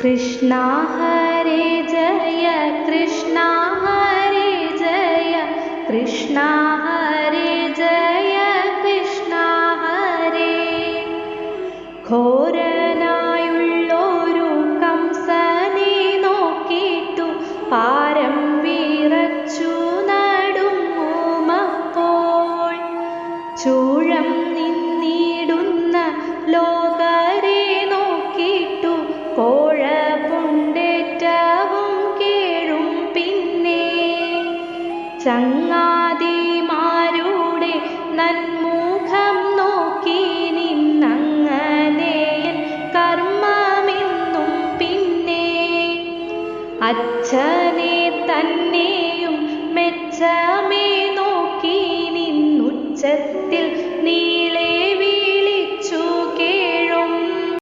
कृष्णा हरे जय कृष्णा हरे जय कृष्णा हरे जय कृष्णा हरे ഘോരനായുള്ളൊരു കംസനെ നോക്കിയിട്ടു പാരം വിറച്ചു നടുങ്ങുമപ്പോൾ ചൂഴം നിന്നിടുന്ന ലോകരെ നോക്കിയിട്ടു കോഴ പുണ്ടേറ്റവും കേഴും പിന്നെ ചങ്ങാതിമാരുടെ നന്മുഖം നോക്കി നിന്നങ്ങനെയൻ കർമ്മമെന്നും പിന്നെ അച്ഛൻ